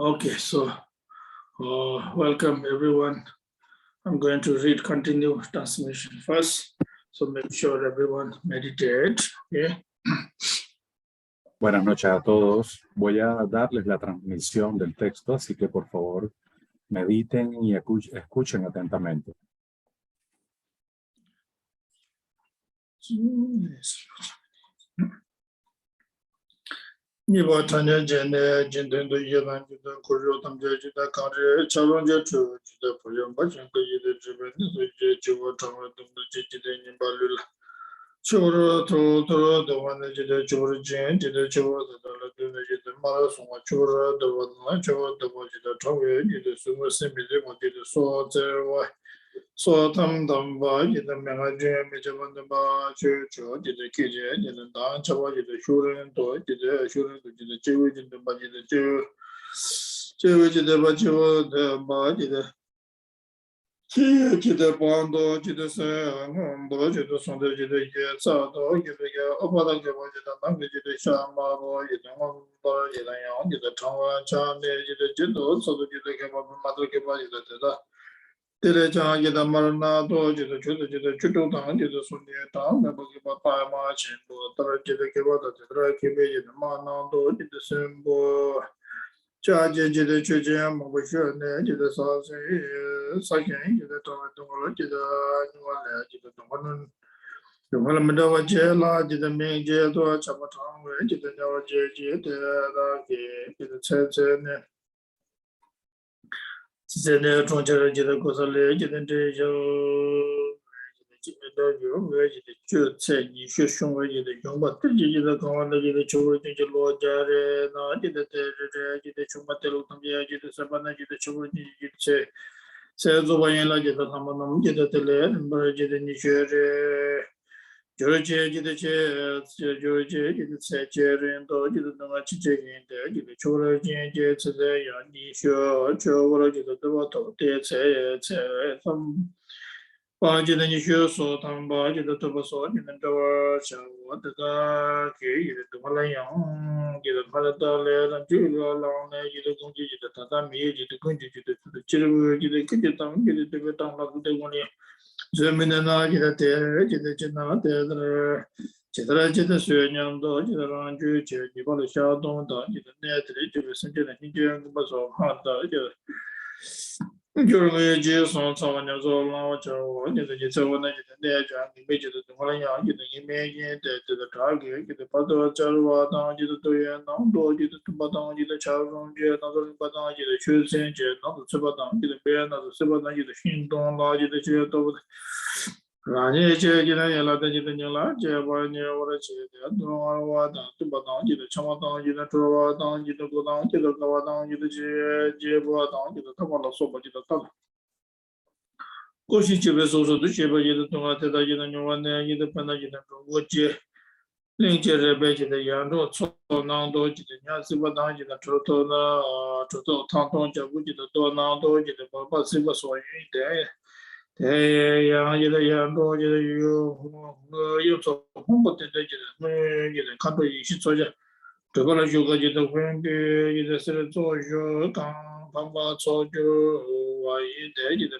Okay, so welcome everyone. I'm going to read continue transmission first, so make sure everyone meditate. Okay. Buenas noches a todos. Voy a darles la transmisión del texto, así que por favor mediten y escuchen atentamente. Nibo tanya jene jinden do yelan jinden kuryo tamje jida kare chalon je chu jida puyam bachan ko yide jiben so je jiwa tangwa dumdo je jide nimba lula. Churu to do wan jide churu jen jide churu da la de jide mara suma churu do wan churu do jide tangwe jide suma semile mo jide so zerwa. So tam ba jide menga jen me jaban ba chu jide kije jide dan chawa jide shuren to jide shuren to jide chewe jide ba jide chewe jide ba chewe de ba jide jide bando jide se bo jide sonde jide ye sa do jide ye opada jide ba jide nam jide sha ma bo jide ngom ba jide yang jide changwa cha ne jide jide so jide ke ba ma do ke ba jide da Tere chan jida marana do jida chudu jida chudu tang jida sundi tang me bagi ba pa ma chen bo tara jida ke ba da jida ke be jida ma na do jida sen bo cha jida chu je ma bo shu ne jida sa se sa ken jida to to jida ni wa le jida to nun to wala me da wa je la jida me je to cha ma tang we jida ja wa je de da ke jida che ne Zene Tronjera Jida Gosale, Jidin Dejo, Jida Chu Tse, Yishu Shungwa Jida Yongba, Jida Kawana Jida Churu Jida Lojare, Jida Jida Chuma Telu Tambia, Jida Sabana Jida Churu Jida Tse, Sezubayela Jida Hamanam Jida Tele, Jida Nishere. Georgia jida Georgia jida Sacherin do jida Nanga Chiching, jida Chora Jin Tse Yani Sho, Chora jida Davato, Tse, some Bajida Nisho, so Tamba jida Tobaso, jida Dava, Shawa, the Ki, the Malayang, jida Palatale, and Julia Long, jida Kunji, jida Tatami, jida Kunji, jida Chiru, jida Kijitam, jida Tibetan, like the one. Zemina jida tere jida jina tere jidra jida suenyam do jida ranju jida bala sha dong da jida ne tere jida sinjina hinjia ba so ha da jida jurwe ji son sa nya zo la wa cha wa jida jida wa na jida ne ja ni me jida de wala ya jida ni me yin de jida ta ge jida pa do cha wa da jida do ya na do jida tu ba da jida cha rong je na do ba da jida chu sen je na do ba da jida be na do ba da jida shin dong la jida che do Rani che jina yala da jida nyala che ba nye wara che de adwa wa da tu ba da jida chama da jida tu wa da jida go da jida ka wa da jida je ba da jida ta ba la so ba jida ta ko shi che be so so du che ba jida tu ga te da jida nywa ne jida pa na jida go je ling che re be jida yan ro so na do jida nya si ba da jida tu to na tu to ta to ja bu jida do na do jida ba ba si ba so yin de yang jida yang do jida yu zo hong bo de jida me jida kan do yi shi zo ja de ba la yu ge jida wen de jida se le zo yo gang bang ba zo jo wa yi de jida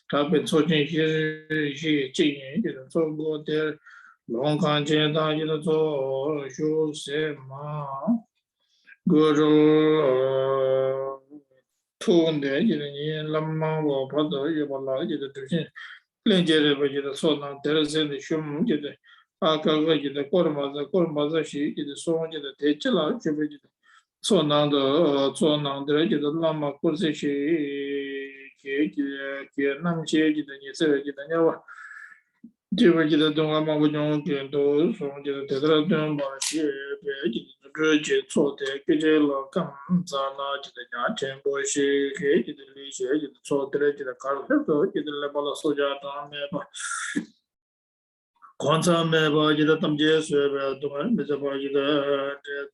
ta be zo jin yi jin yi jida zo go de long kan jian da jida zo shu se ma ge zhou 투인데 이제 람마고 봐도 이제 몰라 이제 도시 lenjere bajida sonan terasende shum jide akaga jide kormaza shi jide son jide techila jide sonanda jide lama kurse shi ke namche jide nyese jide nyawa jibe jide donga mabu nyong kendo son jide tedra don ba shi be jide je chote keje la kam zana jide nya tembo shi ke jide li shi jide chote jide kar to jide le bala soja ta me ba konsa me ba jide tamje swe ba to me je ba jide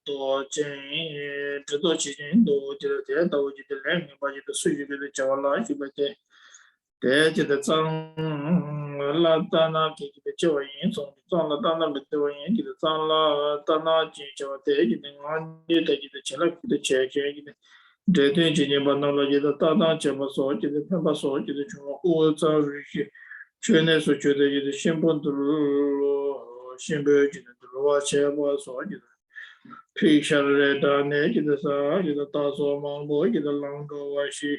to chen to chi do jide te do jide le me ba jide su jide chawala shi ba te te jide zang la ta na ki jide chewa yin song zang la ta na me te wa yin jide zang la ta na ji chewa te jide ngan jide jide chela jide che che jide 这对今年把那了一个大大节目所记的看把所记的从我早日些，全年所觉得一个新本的路，新北记的路啊，前把所记的，皮下来的那记的啥，记得大所忙活记得啷个我些，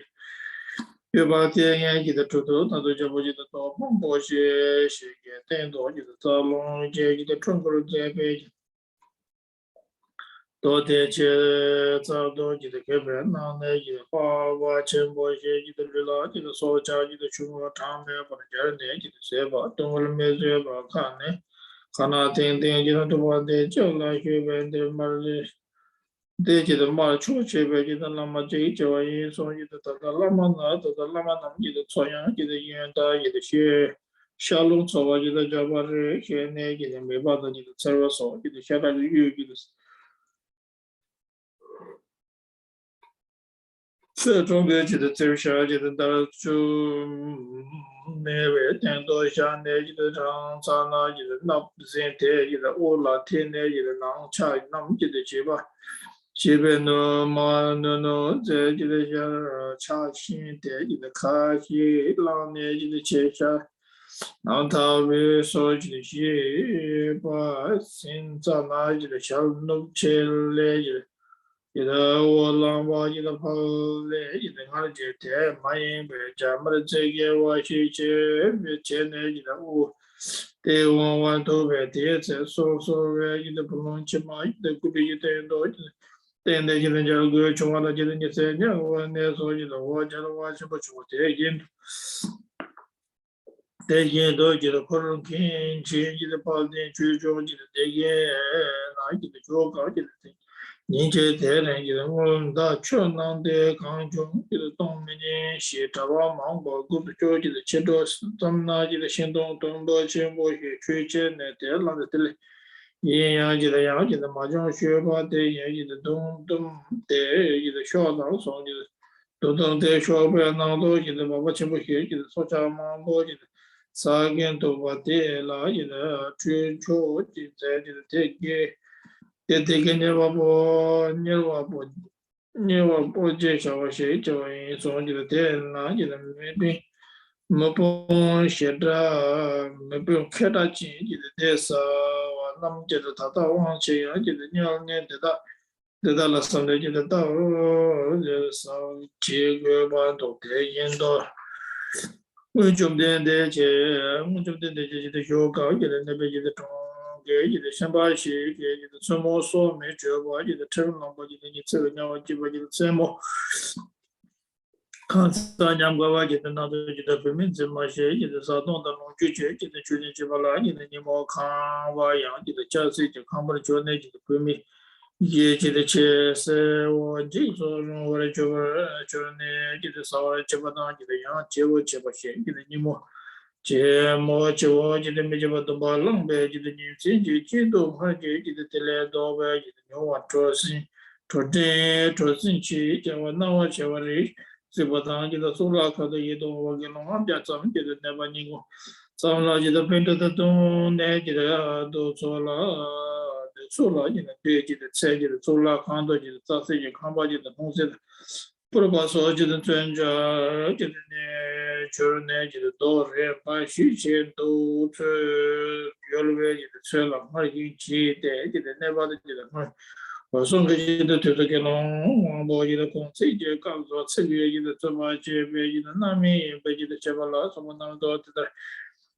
又把电影记得出头，那都就不记得到忙活些些个，等到记得早龙节记得中国人这边。多天前早到记得开饭，那那记得花花钱包些记得热闹，记得烧家记得穷啊场面，把那家人呢记得睡吧，等会儿没睡吧看呢，看那天天记得都把的叫来学饭的嘛的，的记得嘛出去呗，记得那么这叫人说记得那么那那么那记得朝阳记得远大记得些。小龙草啊，记得叫把这些呢，记得没把它记得菜肉烧，记得下那个雨记得。这中国记得走下记得到就那位听到下那记得长沙那记得那人天记得我那天那记得那茶那么记得去吧，这边呢嘛那这记得下茶新的记得开起那年记得去下，然后他们说记得去把现在那记得小弄起来记得。记得我老妈记得跑来，记得俺这天买烟白家没得这个我去去，别钱呢记得我，得玩头白的在说个记得不能去买，记得估计记得多记得，等的记得叫个穷完了记得你这年我那时候记得我家的我是不出这烟，这烟都记得可能看钱记得跑点去中记得这烟，那记得做高记得。年节在人就是我们到全南的刚中，就是东面的西茶瓦芒果，古不就就是切多是咱们那就是行动东多全部是吹起来的那个的嘞，一样就是样就是麻将学吧的，也就是东的，就是小当上就是东的小不要那多就是爸爸全部学就是说茶芒果就是。三件都把的啦，就是吹球就在就是这个。这个你我不介绍我谁叫人说就是电脑就是没不写的没不用看他钱就是这是我那么就是他到往前啊就是你要念得到了上来就是到就是上几个班都得引导。我就得就是学高一点的那边就是中给就是先把些给就是怎么说没学过，就是成了我就是你这个让我记不就是怎么看三年过完就是那个就是分明怎么些就是啥东的弄拒绝就是决定去把那就是你莫看我样就是假设就看不了就那就是分明。也记得去是我这说我的就是呢，就是稍微基本上就是样结果结不行，就是你么节目就记得没节目都把冷呗，就是你自己记住还记得得来到呗，就是你我做事去，叫我那我去我这基本上就是做了可多一多，我给弄俺家咱们就是那把你我。咱们记得平时的东南记得都做了。做了你的对记的菜记的做了看到记的早些就看把记的东西的，不是把说记的专家记得呢，就是呢记得多人把事情都出越来越记得出了，我已经记得记得那把的记得我送给记得就是给弄王宝记的公司就告诉我这个月记得怎么这边记得那边也不记得这把了什么那么多的。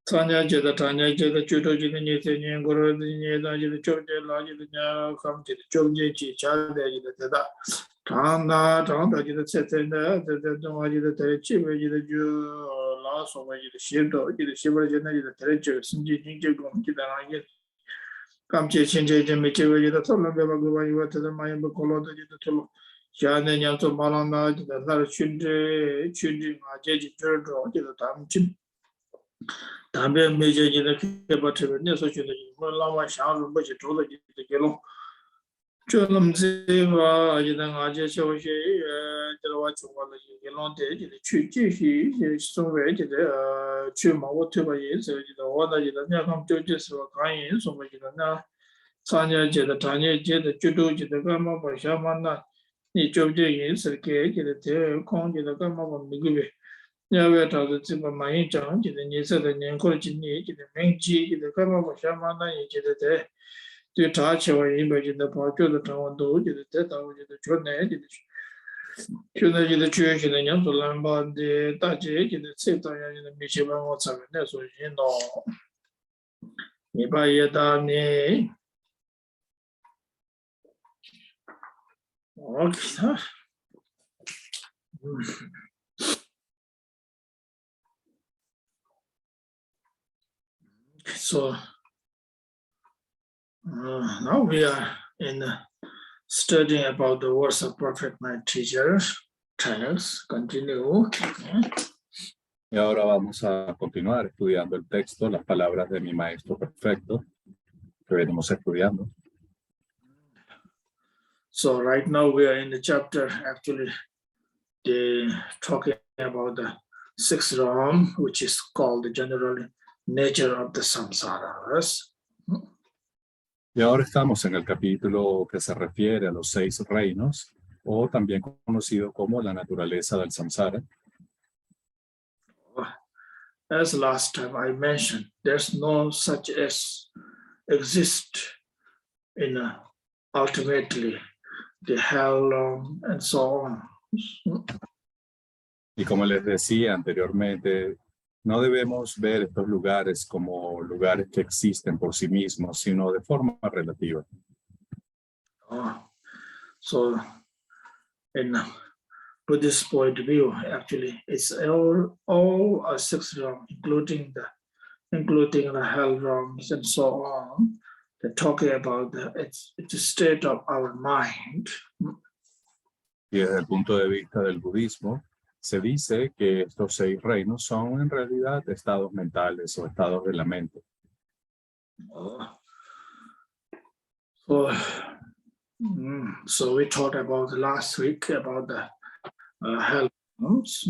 参加举头记得你这年过了你那记得中间垃圾的呢，他们记得中间去家的记得知道，长大记得在中华记得在基本记得就老说嘛记得写到记得写不了现在记得在就经济经济工记得那也，刚接现在就没机会记得讨论别把个把一个这个嘛也不考虑的记得讨论。现在娘做马浪那记得他的群众啊，阶级制度记得他们去。当别没见你的开把车，那时候觉得我老晚想着没去做了，就给弄。就那么这个，就在俺家小学，就是我去过了，就给弄的，就是去继续就送外，就是去嘛，我推把颜色，就是我那就是那他们就是说看颜色嘛，就是那参加节的绝对就是干嘛不想嘛那。你就这意思给的这空气的干嘛我那个呗？要不要找的这个满意长记的你这的年过今年记的明记记的干嘛我想嘛那也记得在对查起我一百记得跑觉得长我都记得在到我记得去哪记得去。现在记得学习的人做蓝班的大姐记得这当然记得没去帮我查那所以喏，你把也打你。OK， so now we are in studying about the words of Prophet my teachers. Continue. Y ahora vamos a continuar estudiando el texto, las palabras de mi maestro perfecto, que venimos estudiando. So right now we are in the chapter, actually, talking about the sixth realm, which is called the general nature of the samsara. Yes? Y ahora estamos en el capítulo que se refiere a los 6 reinos, o también conocido como la naturaleza del samsara. As last time I mentioned, there's no such as exist in ultimately the hell and so on. Y como les decía anteriormente, no debemos ver estos lugares como lugares que existen por sí mismos, sino de forma relativa. So in Buddhist point of view, actually, it's all a six realm, including the hell realms and so on. They're talking about it's a state of our mind. Y desde el punto de vista del budismo, se dice que estos 6 reinos son en realidad estados mentales o estados de la mente. So we talked about last week about the hell realms.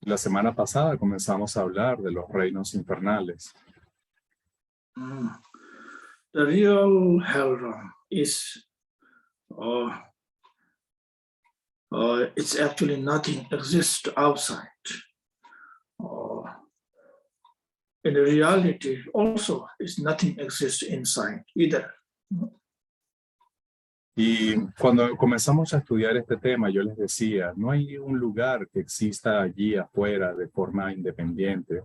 La semana pasada comenzamos a hablar de los reinos infernales. The real hell realm is it's actually nothing exists outside. In reality, also, it's nothing exists inside either. Y cuando comenzamos a estudiar este tema, yo les decía, no hay un lugar que exista allí afuera de forma independiente.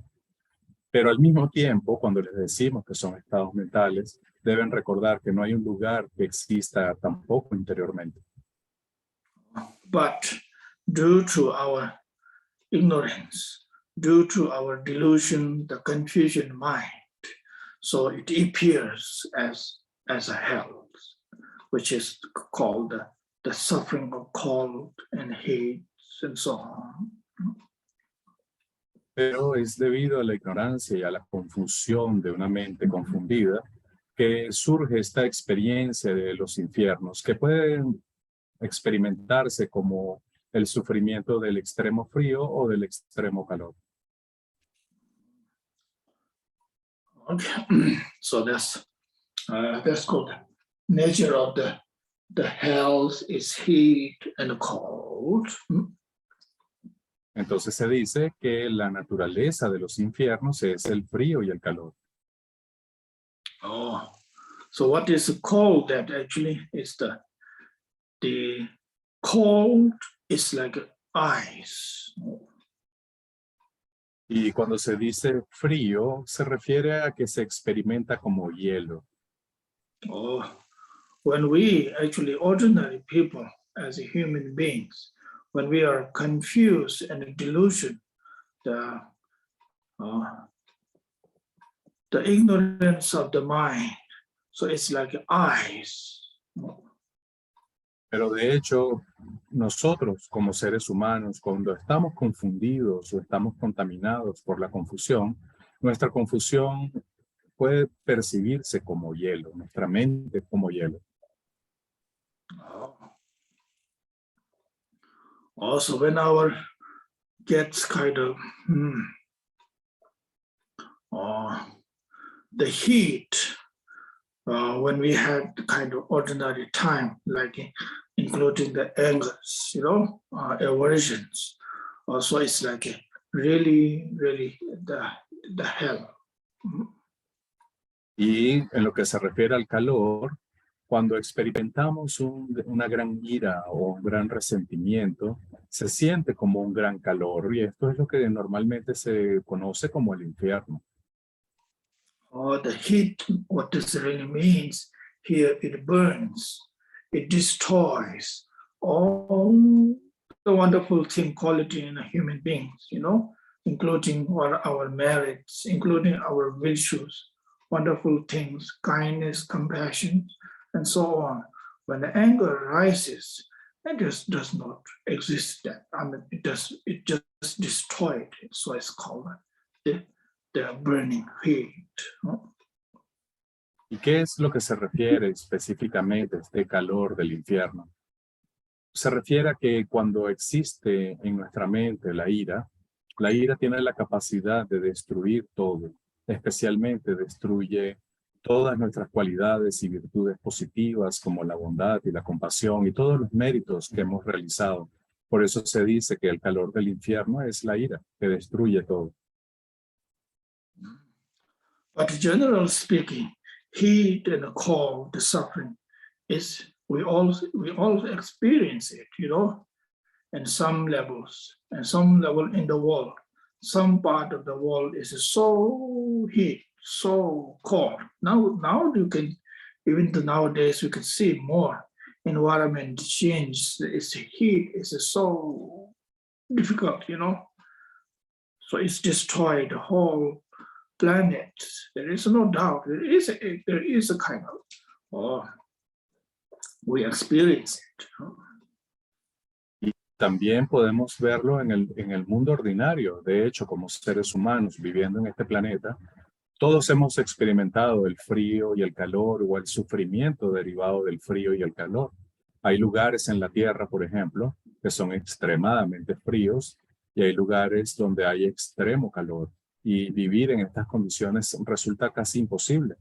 Pero al mismo tiempo, cuando les decimos que son estados mentales, deben recordar que no hay un lugar que exista tampoco interiormente. But due to our ignorance, due to our delusion, the confusion mind, so it appears as a hell, which is called the suffering of cold and hate and so on. Pero es debido a la ignorancia y a la confusión de una mente confundida que surge esta experiencia de los infiernos, que pueden experimentarse como el sufrimiento del extremo frío o del extremo calor. Okay, so that's called the nature of the hells is heat and cold. Entonces se dice que la naturaleza de los infiernos es el frío y el calor. So what is cold? That actually is the cold is like ice. Y cuando se dice frío, se refiere a que se experimenta como hielo. When we actually ordinary people as human beings, when we are confused and delusion, the ignorance of the mind, so it's like ice. Pero de hecho, nosotros como seres humanos, cuando estamos confundidos o estamos contaminados por la confusión, nuestra confusión puede percibirse como hielo, nuestra mente como hielo. Also, when our gets kind of the heat, when we had kind of ordinary time, like including the angers, aversions. Also, it's like really the hell. Y en lo que se refiere al calor, cuando experimentamos una gran ira o un gran resentimiento, se siente como un gran calor. Y esto es lo que normalmente se conoce como el infierno. The heat, what this really means here, it burns, it destroys all the wonderful thing quality in a human beings, including our merits, including our virtues, wonderful things, kindness, compassion, and so on. When the anger rises, it just does not exist. It just destroyed it. So it's called the burning heat. ¿Y qué es lo que se refiere específicamente a este calor del infierno? Se refiere a que cuando existe en nuestra mente la ira tiene la capacidad de destruir todo, especialmente destruye todas nuestras cualidades y virtudes positivas como la bondad y la compasión y todos los méritos que hemos realizado. Por eso se dice que el calor del infierno es la ira, que destruye todo. But generally speaking, heat and cold, the suffering, we all experience it, in some levels, and some level in the world. Some part of the world is so heat, so cold. Now you can, even nowadays, you can see more environment change. It's heat is so difficult, So it's destroyed the whole planet. There is no doubt. There is a kind of, we experience it. Y también podemos verlo en el mundo ordinario. De hecho, como seres humanos viviendo en este planeta, todos hemos experimentado el frío y el calor o el sufrimiento derivado del frío y el calor. Hay lugares en la Tierra, por ejemplo, que son extremadamente fríos y hay lugares donde hay extremo calor. Y vivir en estas condiciones resulta casi imposible.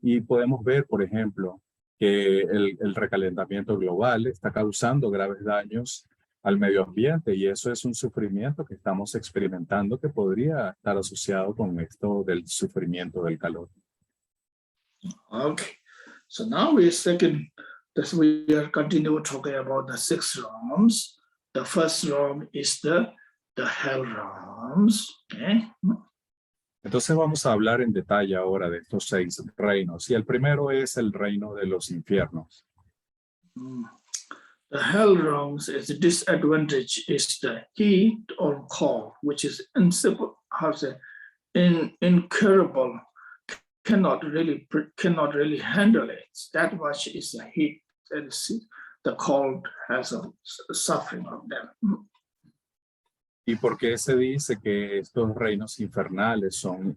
Y podemos ver, por ejemplo, que el recalentamiento global está causando graves daños al medio ambiente y eso es un sufrimiento que estamos experimentando que podría estar asociado con esto del sufrimiento del calor. Okay, so now we are continuing talking about the 6 realms. The first realm is the hell realms. Okay. Entonces vamos a hablar en detalle ahora de estos 6 reinos y el primero es el reino de los infiernos. The hell realms is the disadvantage is the heat or cold, which is incurable, cannot really handle it. That much is the heat and the cold has a suffering of them. ¿Y por qué se dice que estos reinos infernales son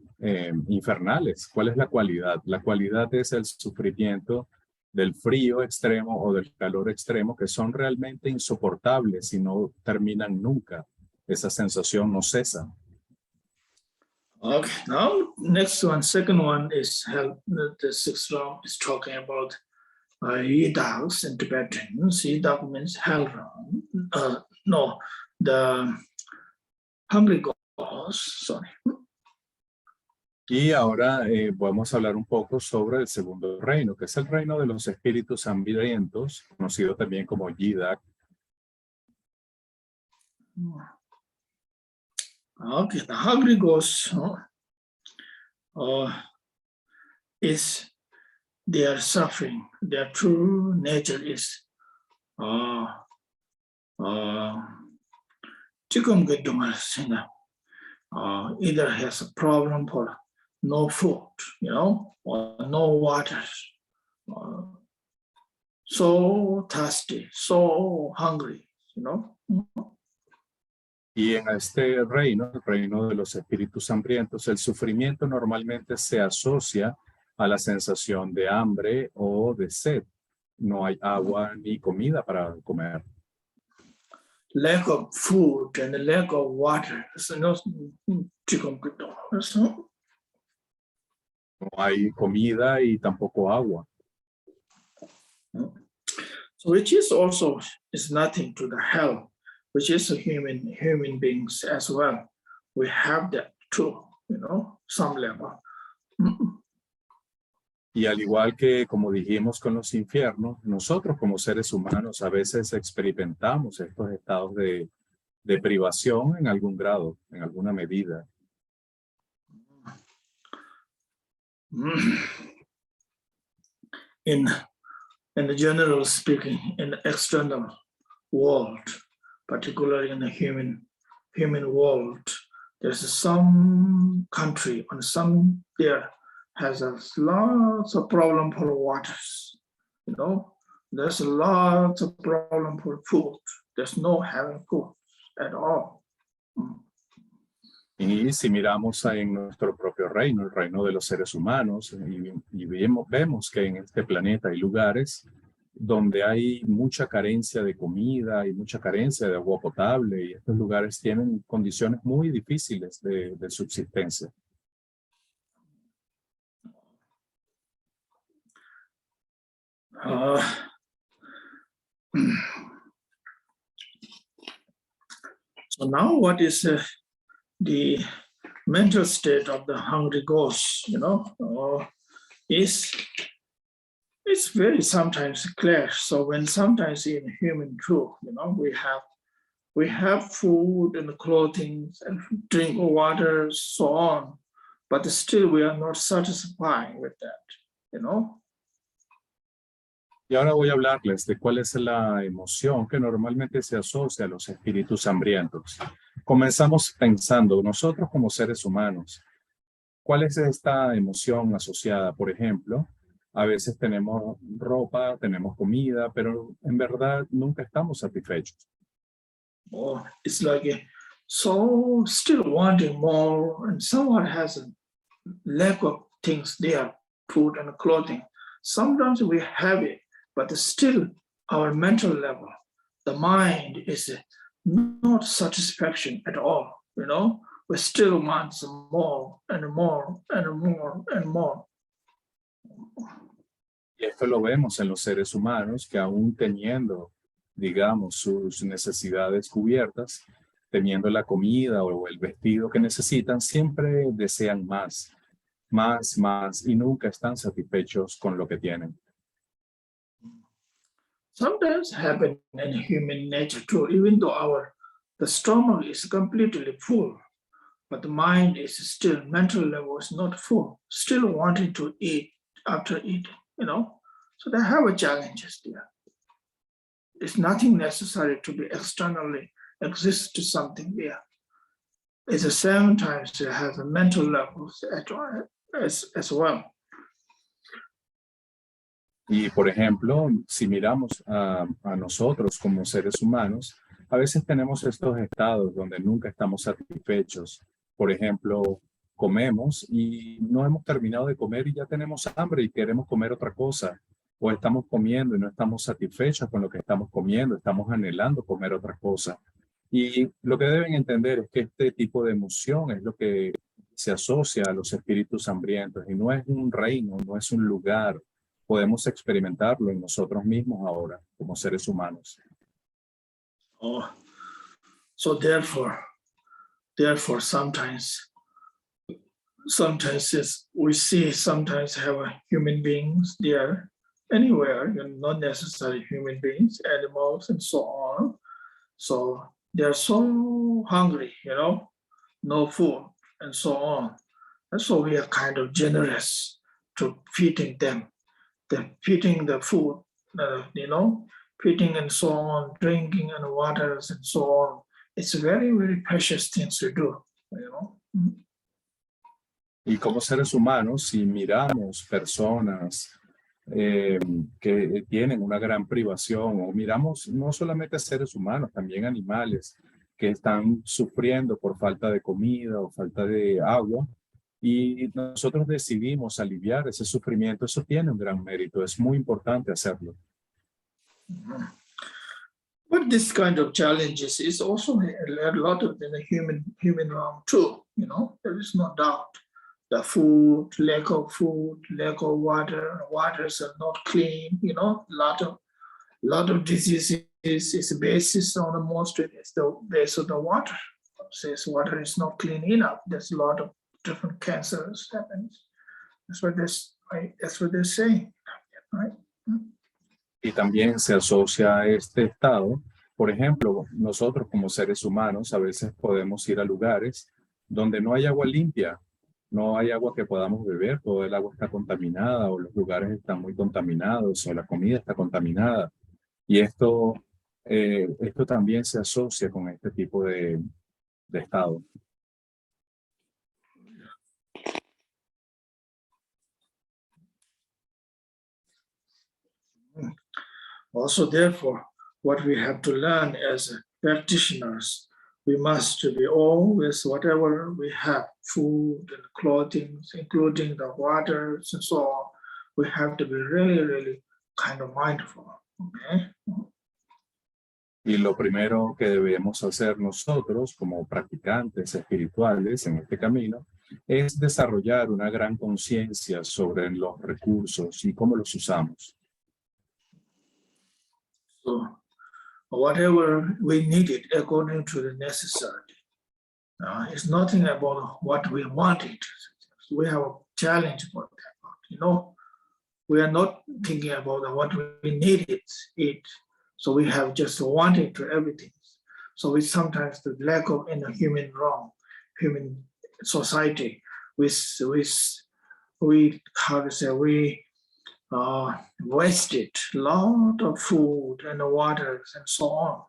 infernales? ¿Cuál es la cualidad? La cualidad es el sufrimiento del frío extremo o del calor extremo que son realmente insoportables y no terminan nunca. Esa sensación no cesa. Okay, now next one, second one is hell. The 6th realm is talking about Yidags in Tibetan. Yidag means hell realm. No, the hungry ghosts, sorry. Y ahora vamos a hablar un poco sobre el segundo reino, que es el reino de los espíritus hambrientos, conocido también como Yidak. Okay, the hungry ghosts is their suffering. Their true nature is either has a problem for no food, or no water, so thirsty, so hungry, Y en este reino, el reino de los espíritus hambrientos, el sufrimiento normalmente se asocia a la sensación de hambre o de sed. No hay agua ni comida para comer. Lack of food and lack of water. No hay comida y tampoco agua. So which is also is nothing to the hell, which is a human beings as well. We have that too, some level. Y al igual que, como dijimos con los infiernos, nosotros como seres humanos a veces experimentamos estos estados de privación en algún grado, en alguna medida. In the general speaking, in the external world, particularly in the human world, there's some country and some there has lots of problem for waters, there's lots of problem for food. There's no having food at all. Y si miramos en nuestro propio reino, el reino de los seres humanos, y vemos que en este planeta hay lugares donde hay mucha carencia de comida y mucha carencia de agua potable, y estos lugares tienen condiciones muy difíciles de subsistencia. So now what is the mental state of the hungry ghost, it's very sometimes clear. So when sometimes in human truth, we have food and clothing and drink water, so on, but still we are not satisfied with that, Y ahora voy a hablarles de cuál es la emoción que normalmente se asocia a los espíritus hambrientos. Comenzamos pensando, nosotros como seres humanos, ¿cuál es esta emoción asociada? Por ejemplo, a veces tenemos ropa, tenemos comida, pero en verdad nunca estamos satisfechos. Oh, it's like so still wanting more, and someone has a lack of things there, food and clothing. Sometimes we have it, but still our mental level, the mind is not satisfaction at all, we still want some more and more and more and more. Y esto lo vemos en los seres humanos que aún teniendo, digamos, sus necesidades cubiertas, teniendo la comida o el vestido que necesitan, siempre desean más, y nunca están satisfechos con lo que tienen. Sometimes happen in human nature too, even though the stomach is completely full, but the mind is still, mental level is not full, still wanting to eat after eating, So they have challenges there. It's nothing necessary to be externally exist to something there. At the same time, it has a mental level as well. Y por ejemplo, si miramos a nosotros como seres humanos, a veces tenemos estos estados donde nunca estamos satisfechos. Por ejemplo, comemos y no hemos terminado de comer y ya tenemos hambre y queremos comer otra cosa. O estamos comiendo y no estamos satisfechos con lo que estamos comiendo, estamos anhelando comer otra cosa. Y lo que deben entender es que este tipo de emoción es lo que se asocia a los espíritus hambrientos y no es un reino, no es un lugar. Podemos experimentarlo en nosotros mismos ahora, como seres humanos. Oh, so therefore sometimes we see sometimes have human beings there anywhere, not necessarily human beings, animals and so on. So they're so hungry, no food and so on. And so we are kind of generous to feeding them. They're feeding the food, feeding and so on, drinking and waters and so on. It's very, very precious things to do, Y como seres humanos, si miramos personas que tienen una gran privación, o miramos no solamente seres humanos, también animales que están sufriendo por falta de comida o falta de agua, y nosotros decidimos aliviar ese sufrimiento, eso tiene un gran mérito, es muy importante hacerlo. But this kind of challenges is also a lot of in the human realm too, there is no doubt. The food, lack of water, waters are not clean, a lot of lot of diseases is basis on the most is the base of the water. Says water is not clean enough. There's a lot of different cancers happens. That's what that's what they're saying, right? Y también se asocia a este estado. Por ejemplo, nosotros como seres humanos a veces podemos ir a lugares donde no hay agua limpia, no hay agua que podamos beber, todo el agua está contaminada o los lugares están muy contaminados o la comida está contaminada. Y esto también se asocia con este tipo de estado. Also, therefore, what we have to learn as practitioners, we must be always, whatever we have, food and clothing, including the waters and so on, we have to be really, really kind of mindful. Okay? Y lo primero que debemos hacer nosotros como practicantes espirituales en este camino es desarrollar una gran conciencia sobre los recursos y cómo los usamos. So, whatever we needed according to the necessity. It's nothing about what we wanted. We have a challenge about that. You know, we are not thinking about what we needed it. So we have just wanted to everything. So we sometimes the lack of in a human society, we how to say we wasted a lot of food and waters and so on.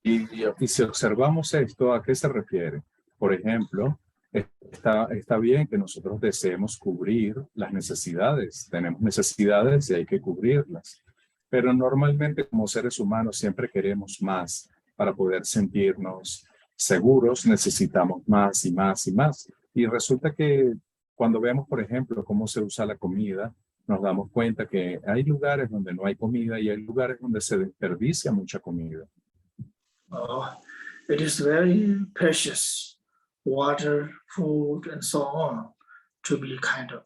Y si observamos esto, ¿a qué se refiere? Por ejemplo, está bien que nosotros deseemos cubrir las necesidades. Tenemos necesidades y hay que cubrirlas. Pero normalmente como seres humanos siempre queremos más. Para poder sentirnos seguros necesitamos más y más y más. Y resulta que cuando vemos, por ejemplo, cómo se usa la comida, nos damos cuenta que hay lugares donde no hay comida y hay lugares donde se desperdicia mucha comida. It is very precious, water, food, and so on, to be kind of,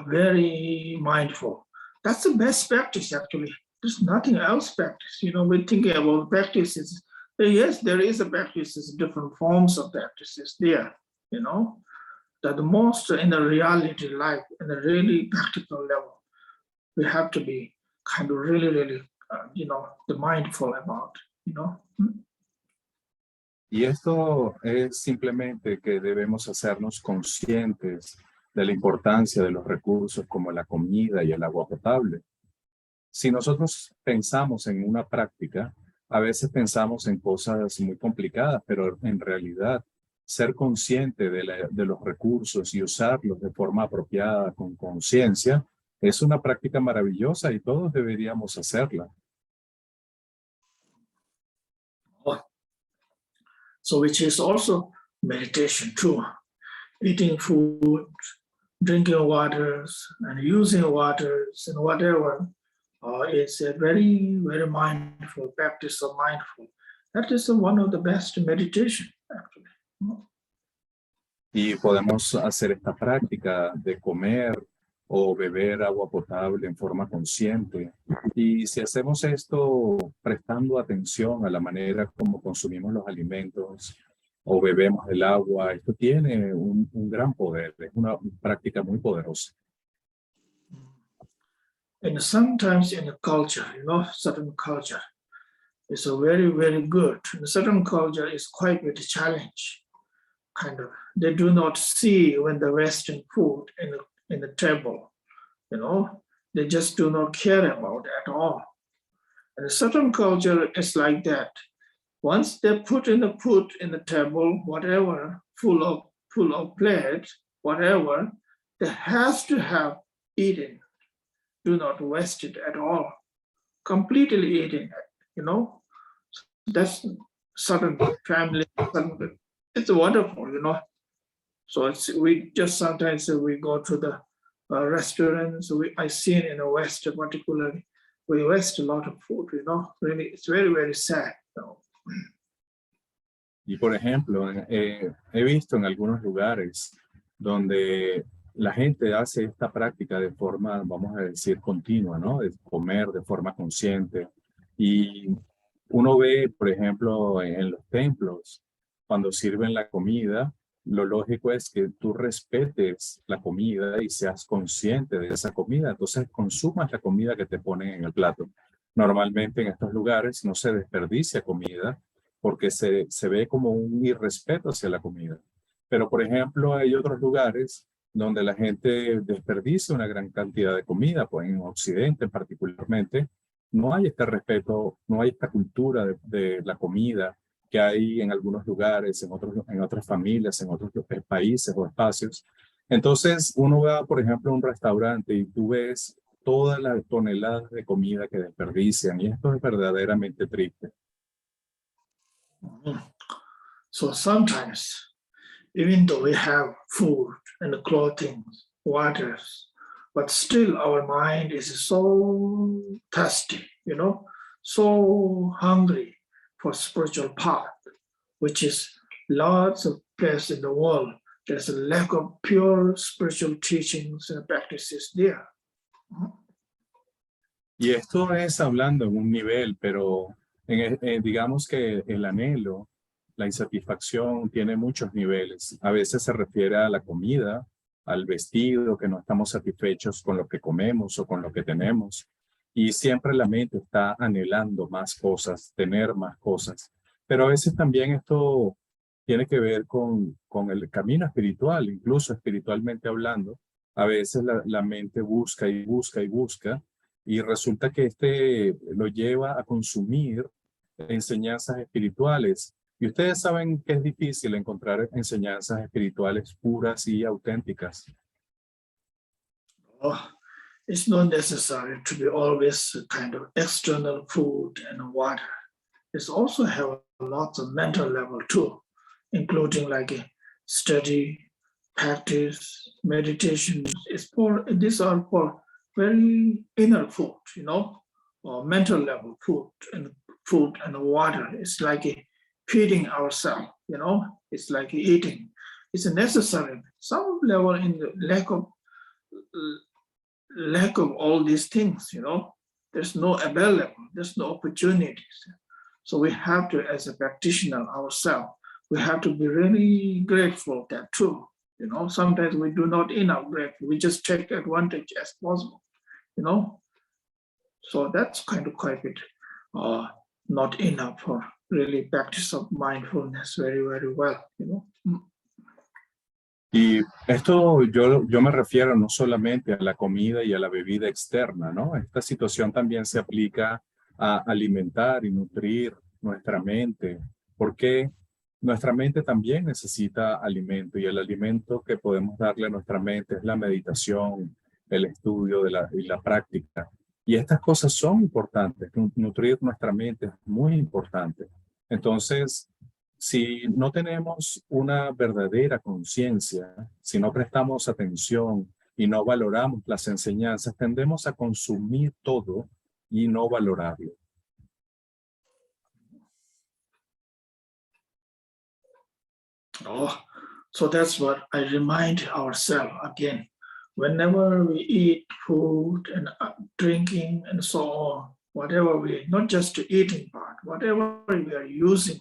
very mindful. That's the best practice, actually. There's nothing else practice. We're thinking about practices. Yes, there is a practices, different forms of practices there, that the most in the reality life, in a really practical level, we have to be kind of really, really, the mindful about, Y esto es simplemente que debemos hacernos conscientes de la importancia de los recursos como la comida y el agua potable. Si nosotros pensamos en una práctica, a veces pensamos en cosas muy complicadas, pero en realidad ser consciente de los recursos y usarlos de forma apropiada, con conciencia, es una práctica maravillosa y todos deberíamos hacerla. So which is also meditation too. Eating food, drinking waters, and using waters and whatever is a very, very mindful practice of mindful. That is one of the best meditation, actually. Y podemos hacer esta práctica de comer o beber agua potable en forma consciente. Y si hacemos esto prestando atención a la manera como consumimos los alimentos o bebemos el agua, esto tiene un gran poder, es una práctica muy poderosa. And sometimes in a culture, certain culture is a very, very good. And certain culture is quite with a challenge, kind of. They do not see when the Western food in the table, they just do not care about it at all. And a certain culture is like that. Once they put in the table, whatever, full of plate, whatever, they has to have eaten. Do not waste it at all. Completely eating it, That's certain family, it's wonderful, So we just sometimes we go to the restaurants. I see it in the West particularly. We waste a lot of food, Really, it's very, very sad. Y por ejemplo, he visto en algunos lugares donde la gente hace esta práctica de forma, vamos a decir, continua, ¿no? De comer de forma consciente. Y uno ve, por ejemplo, en los templos, cuando sirven la comida, lo lógico es que tú respetes la comida y seas consciente de esa comida. Entonces, consumas la comida que te ponen en el plato. Normalmente en estos lugares no se desperdicia comida porque se ve como un irrespeto hacia la comida. Pero, por ejemplo, hay otros lugares donde la gente desperdicia una gran cantidad de comida, pues en Occidente particularmente, no hay este respeto, no hay esta cultura de la comida que hay en algunos lugares, en otras familias, en otros países o espacios. Entonces, uno va, por ejemplo, a un restaurante y tú ves todas las toneladas de comida que desperdician y esto es verdaderamente triste. So sometimes, even though we have food and clothing, waters, but still our mind is so thirsty, so hungry for spiritual path, which is lots of place in the world. There's a lack of pure spiritual teachings and practices there. Y esto es hablando en un nivel, pero digamos que el anhelo, la insatisfacción tiene muchos niveles. A veces se refiere a la comida, al vestido, que no estamos satisfechos con lo que comemos o con lo que tenemos. Y siempre la mente está anhelando más cosas, tener más cosas. Pero a veces también esto tiene que ver con el camino espiritual, incluso espiritualmente hablando. A veces la mente busca y busca y busca y resulta que este lo lleva a consumir enseñanzas espirituales. Y ustedes saben que es difícil encontrar enseñanzas espirituales puras y auténticas. Oh, it's not necessary to be always a kind of external food and water. It's also have lots of mental level too, including like a study, practice, meditation. These are for very inner food, or mental level food and water. It's like a feeding ourselves, it's like eating. It's necessary. Some level in the lack of all these things, there's no available, there's no opportunities. So we have to, as a practitioner ourselves, we have to be really grateful that too. Sometimes we do not enough grateful. We just take advantage as possible, So that's kind of quite a bit not enough for really practice of mindfulness very, very well, Y esto yo me refiero no solamente a la comida y a la bebida externa, ¿no? Esta situación también se aplica a alimentar y nutrir nuestra mente, porque nuestra mente también necesita alimento y el alimento que podemos darle a nuestra mente es la meditación, el estudio y la práctica. Y estas cosas son importantes, nutrir nuestra mente es muy importante. Entonces, si no tenemos una verdadera conciencia, si no prestamos atención y no valoramos las enseñanzas, tendemos a consumir todo y no valorarlo. Oh, so that's what I remind ourselves again. Whenever we eat food and drinking and so on, whatever not just the eating part, whatever we are using,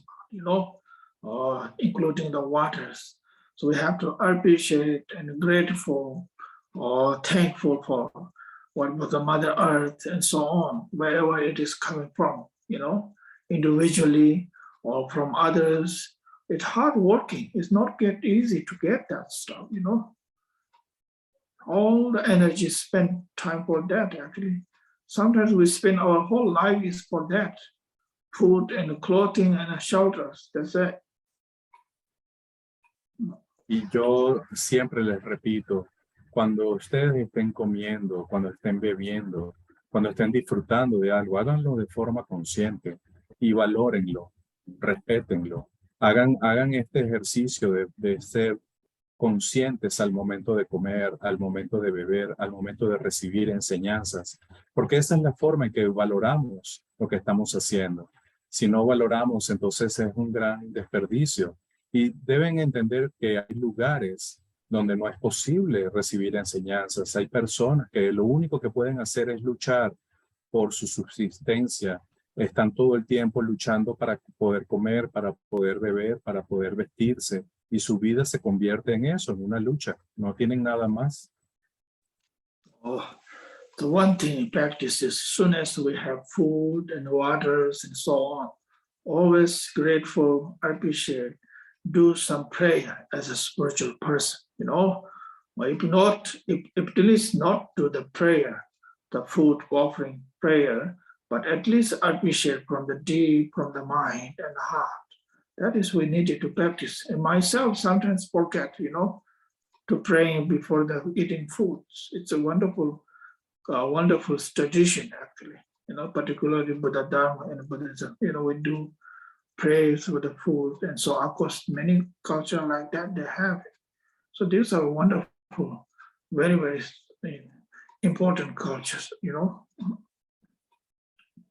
including the waters. So we have to appreciate and grateful or thankful for what was the Mother Earth and so on, wherever it is coming from, individually or from others. It's hard working. It's not easy to get that stuff, All the energy spent time for that, actually. Sometimes we spend our whole life is for that. Food and clothing and shelters, that's it. Y yo siempre les repito, cuando ustedes estén comiendo, cuando estén bebiendo, cuando estén disfrutando de algo, háganlo de forma consciente y valórenlo, respétenlo. Hagan este ejercicio de ser conscientes al momento de comer, al momento de beber, al momento de recibir enseñanzas, porque esa es la forma en que valoramos lo que estamos haciendo. Si no valoramos, entonces es un gran desperdicio. Y deben entender que hay lugares donde no es posible recibir enseñanzas. Hay personas que lo único que pueden hacer es luchar por su subsistencia. Están todo el tiempo luchando para poder comer, para poder beber, para poder vestirse. Y su vida se convierte en eso, en una lucha. No tienen nada más. Oh, the one thing in practice is as soon as we have food and waters and so on, always grateful, appreciate, do some prayer as a spiritual person, you know. If not, if at least not do the prayer, the food offering prayer, but at least appreciate from the deep, from the mind and the heart. That is we needed to practice. And myself sometimes forget, you know, to praying before the eating foods. It's a wonderful tradition actually, you know, particularly Buddha Dharma and Buddhism. You know, we do praise for the food. And so of course, many cultures like that, they have it. So these are wonderful, very, very important cultures, you know.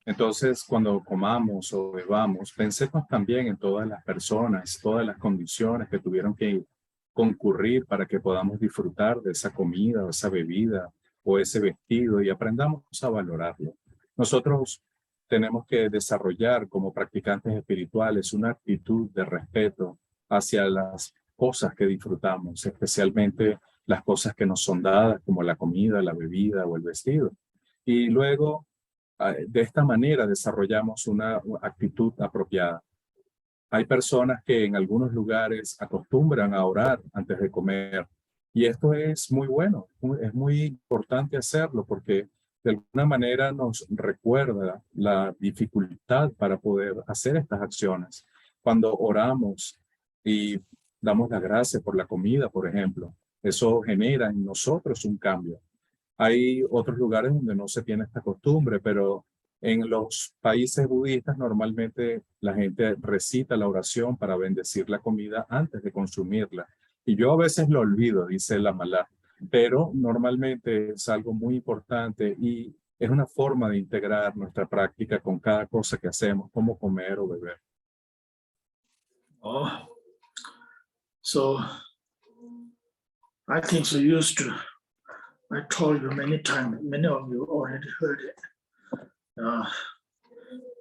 Entonces, cuando comamos o bebamos, pensemos también en todas las personas, todas las condiciones que tuvieron que concurrir para que podamos disfrutar de esa comida o esa bebida o ese vestido y aprendamos a valorarlo. Nosotros tenemos que desarrollar como practicantes espirituales una actitud de respeto hacia las cosas que disfrutamos, especialmente las cosas que nos son dadas como la comida, la bebida o el vestido. Y luego, de esta manera desarrollamos una actitud apropiada. Hay personas que en algunos lugares acostumbran a orar antes de comer y esto es muy bueno, es muy importante hacerlo porque de alguna manera nos recuerda la dificultad para poder hacer estas acciones. Cuando oramos y damos las gracias por la comida, por ejemplo, eso genera en nosotros un cambio. Hay otros lugares donde no se tiene esta costumbre, pero en los países budistas normalmente la gente recita la oración para bendecir la comida antes de consumirla. Y yo a veces lo olvido, dice la Malá, pero normalmente es algo muy importante y es una forma de integrar nuestra práctica con cada cosa que hacemos, como comer o beber. Oh, so I think so used to. I told you many times, many of you already heard it.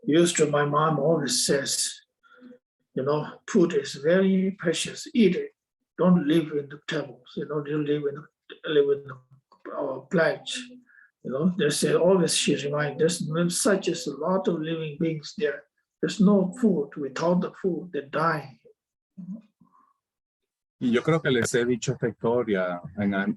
Used to, my mom always says, you know, food is very precious, eat it. Don't live in the tables, you know, you live in our pledge. You know, they say always she reminds, there's such a lot of living beings there. There's no food. Without the food, they die. Y yo creo que les he dicho esta historia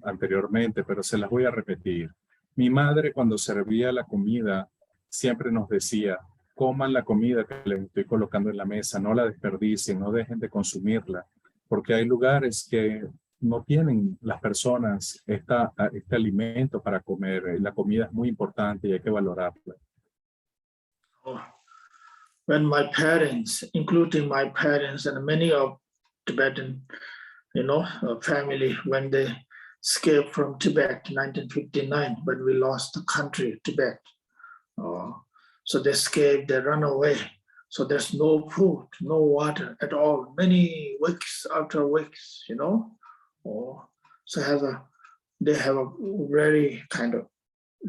anteriormente, pero se las voy a repetir. Mi madre cuando servía la comida siempre nos decía, coman la comida que les estoy colocando en la mesa, no la desperdicien, no dejen de consumirla, porque hay lugares que no tienen las personas este alimento para comer. La comida es muy importante y hay que valorarla. When my parents, including my parents and many of Tibetan, you know, family, when they escaped from Tibet in 1959, when we lost the country, Tibet. So they escaped, they run away. So there's no food, no water at all. Many weeks after weeks, you know. So they have a very kind of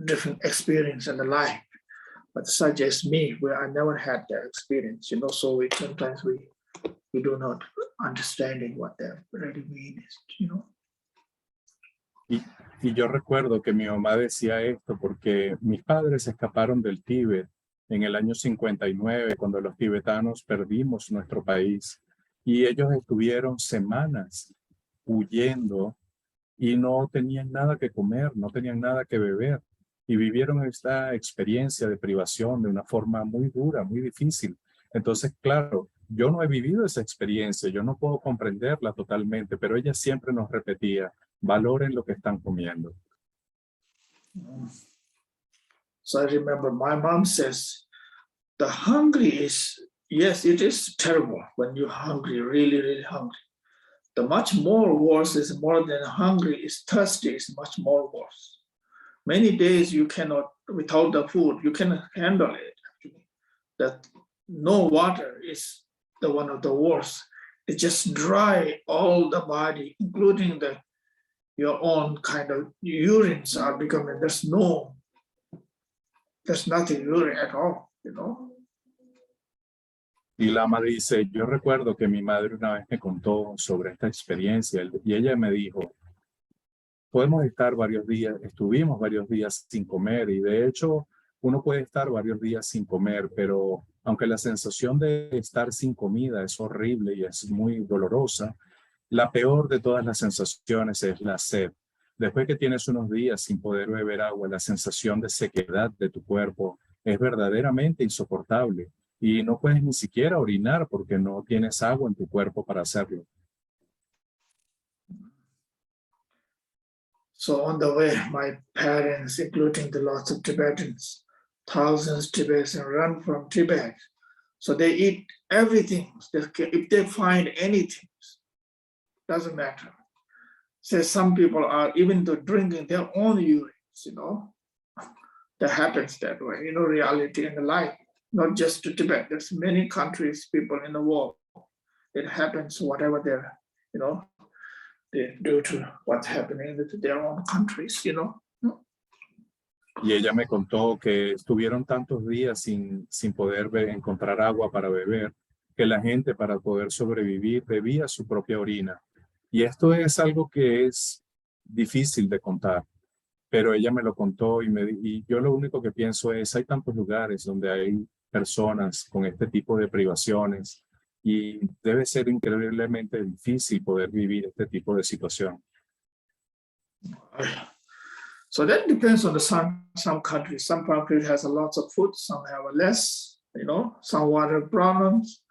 different experience in the life. But such as me, where I never had that experience, you know, so sometimes we do not understanding what that really means, you know. Y yo recuerdo que mi mamá decía esto porque mis padres escaparon del Tíbet en el año 59, cuando los tibetanos perdimos nuestro país. Y ellos estuvieron semanas huyendo y no tenían nada que comer, no tenían nada que beber. Y vivieron esta experiencia de privación de una forma muy dura, muy difícil. Entonces, claro, yo no he vivido esa experiencia, yo no puedo comprenderla totalmente, pero ella siempre nos repetía, valoren lo que están comiendo. So I remember my mom says, the hungry is, yes, it is terrible when you're hungry, really, really hungry. The much more worse is more than hungry is thirsty is much more worse. Many days you cannot, without the food, you cannot handle it actually. That no water is the one of the worst. It just dry all the body, including the your own kind of urines are becoming, there's nothing urine at all, you know. Y Lama dice, yo recuerdo que mi madre una vez me contó sobre esta experiencia y ella me dijo, podemos estar varios días, estuvimos varios días sin comer y de hecho uno puede estar varios días sin comer, pero aunque la sensación de estar sin comida es horrible y es muy dolorosa, la peor de todas las sensaciones es la sed. Después que tienes unos días sin poder beber agua, la sensación de sequedad de tu cuerpo es verdaderamente insoportable y no puedes ni siquiera orinar porque no tienes agua en tu cuerpo para hacerlo. So on the way, my parents, including the lots of Tibetans, thousands of Tibetans run from Tibet. So they eat everything. If they find anything, doesn't matter. So some people are even to drinking their own urines, you know. That happens that way, you know, reality in the life, not just to Tibet. There's many countries, people in the world. It happens, whatever they're, you know, due to what's happening to their own countries, you know. Y ella me contó que estuvieron tantos días sin poder encontrar agua para beber, que la gente para poder sobrevivir bebía su propia orina. Y esto es algo que es difícil de contar, pero ella me lo contó y yo lo único que pienso es, hay tantos lugares donde hay personas con este tipo de privaciones y debe ser increíblemente difícil poder vivir este tipo de situación. So that depends on some countries. Some countries has a lot of food, some have a less, you know, some water problems,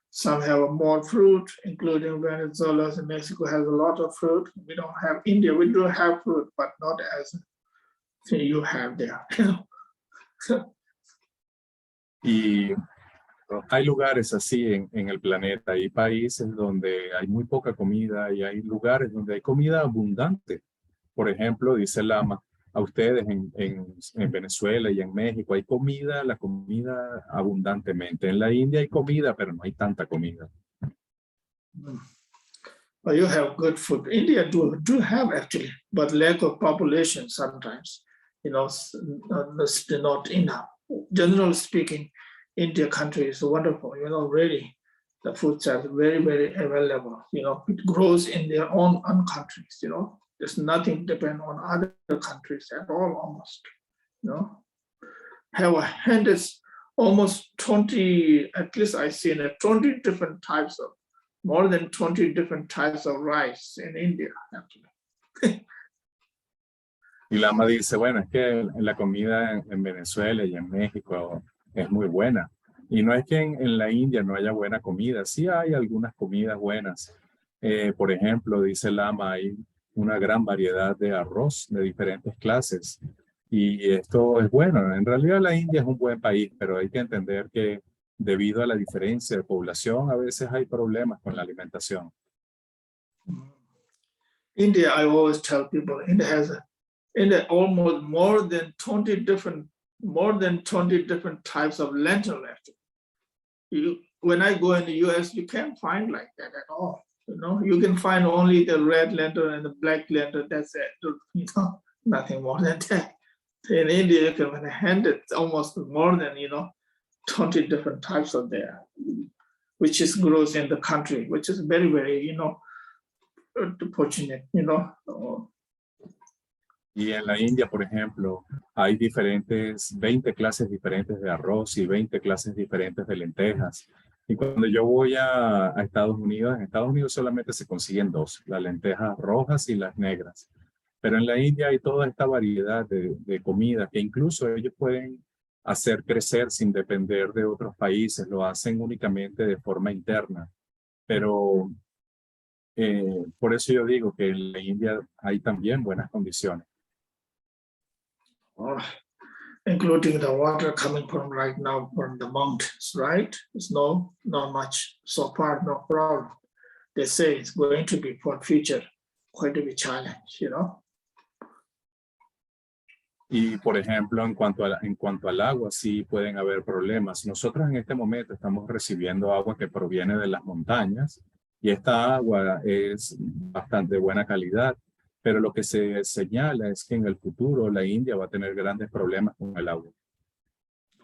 some have more fruit, including Venezuela and Mexico has a lot of fruit. We don't have India, we do have fruit, but not as you have there, you know. Y hay lugares así en el planeta, hay países donde hay muy poca comida y hay lugares donde hay comida abundante. Por ejemplo, dice Lama, a ustedes en Venezuela y en México hay comida, la comida abundantemente. En la India hay comida, pero no hay tanta comida. But you have good food. India do have actually, but lack of population sometimes, you know, not enough. Generally speaking, India country is wonderful, you know, really. The foods are very, very available, you know, it grows in their own countries, you know. There's nothing depend on other countries at all, almost, you know. And it's almost 20, at least I've seen 20 different types of, more than 20 different types of rice in India, actually. Y Lama dice, bueno, es que la comida en Venezuela y en México es muy buena. Y no es que en la India no haya buena comida, sí hay algunas comidas buenas. Por ejemplo, dice Lama, hay una gran variedad de arroz de diferentes clases. Y esto es bueno. En realidad la India es un buen país, pero hay que entender que debido a la diferencia de población, a veces hay problemas con la alimentación. India, I always tell people, India has almost more than 20 different types of lentil. When I go in the US, you can't find like that at all. You know, you can find only the red lentil and the black lentil. That's it. You know, nothing more than that. In India, you can hand it almost more than 20 different types of there, which is grows in the country, which is very, very fortunate, Y en la India, por ejemplo, hay 20 clases diferentes de arroz y 20 clases diferentes de lentejas. Y cuando yo voy a Estados Unidos, en Estados Unidos solamente se consiguen dos, las lentejas rojas y las negras. Pero en la India hay toda esta variedad de comida que incluso ellos pueden hacer crecer sin depender de otros países, lo hacen únicamente de forma interna. Pero por eso yo digo que en la India hay también buenas condiciones. Including the water coming from right now from the mountains, right? It's not much so far, no problem. They say it's going to be for future, going to be challenge, Y por ejemplo, en cuanto al agua, sí pueden haber problemas. Nosotros en este momento estamos recibiendo agua que proviene de las montañas y esta agua es bastante buena calidad, pero lo que se señala es que en el futuro la India va a tener grandes problemas con el agua.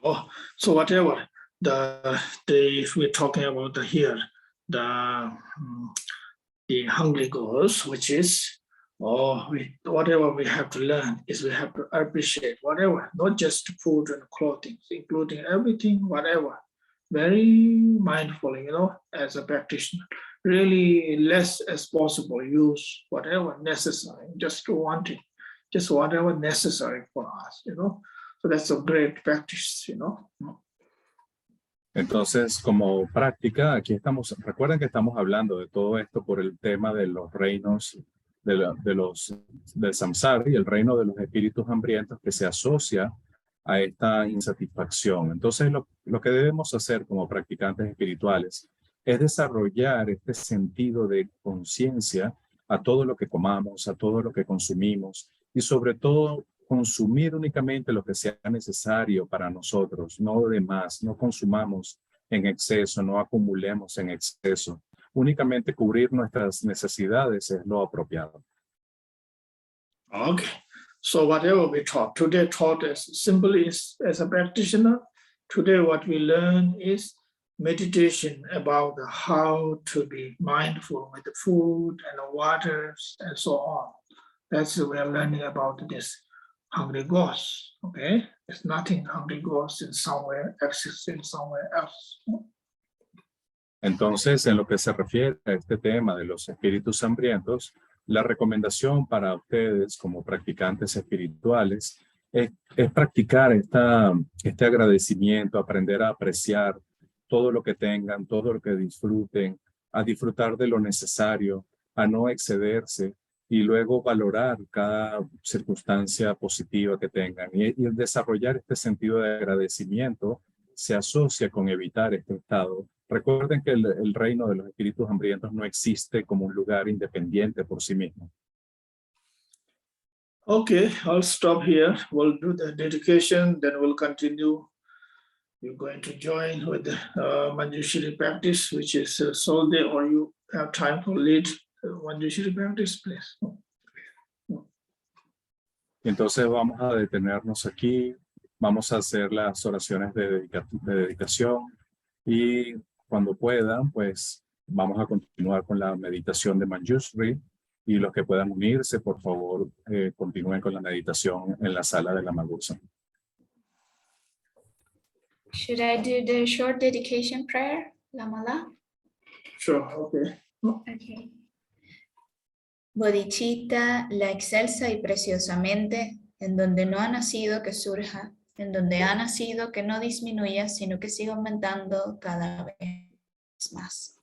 Oh, so whatever we're talking about here, the hungry ghost, which is, whatever we have to learn is we have to appreciate whatever, not just food and clothing, including everything, whatever. Very mindful, as a practitioner. Really less as possible, use whatever necessary, just wanting, just whatever necessary for us, So that's a great practice, Entonces, como práctica, aquí estamos, recuerden que estamos hablando de todo esto por el tema de los reinos del samsara y el reino de los espíritus hambrientos que se asocia a esta insatisfacción. Entonces, lo que debemos hacer como practicantes espirituales es desarrollar este sentido de conciencia a todo lo que comamos, a todo lo que consumimos y sobre todo consumir únicamente lo que sea necesario para nosotros, no de más, no consumamos en exceso, no acumulemos en exceso. Únicamente cubrir nuestras necesidades es lo apropiado. Okay, so whatever we taught, today taught as simply as a practitioner, today what we learn is meditation about how to be mindful with the food and the waters and so on. That's what we are learning about this hungry ghost, okay? It's nothing hungry ghost in somewhere, exists in somewhere else. Entonces, en lo que se refiere a este tema de los espíritus hambrientos, la recomendación para ustedes como practicantes espirituales es practicar este agradecimiento, aprender a apreciar todo lo que tengan, todo lo que disfruten, a disfrutar de lo necesario, a no excederse y luego valorar cada circunstancia positiva que tengan. Y desarrollar este sentido de agradecimiento se asocia con evitar este estado. Recuerden que el reino de los espíritus hambrientos no existe como un lugar independiente por sí mismo. Okay, I'll stop here. We'll do the dedication, then we'll continue. You're going to join with the Manjushri practice, which is Soul Day, or you have time to lead Manjushri practice, please. Entonces vamos a detenernos aquí, vamos a hacer las oraciones de dedicación y cuando puedan, pues vamos a continuar con la meditación de Manjushri y los que puedan unirse, por favor, continúen con la meditación en la sala de la Magursa. Should I do the short dedication prayer, Lamala? Sure, okay. Okay. Bodhicitta, la excelsa y preciosamente, en donde no ha nacido que surja, en donde ha nacido que no disminuya, sino que siga aumentando cada vez más.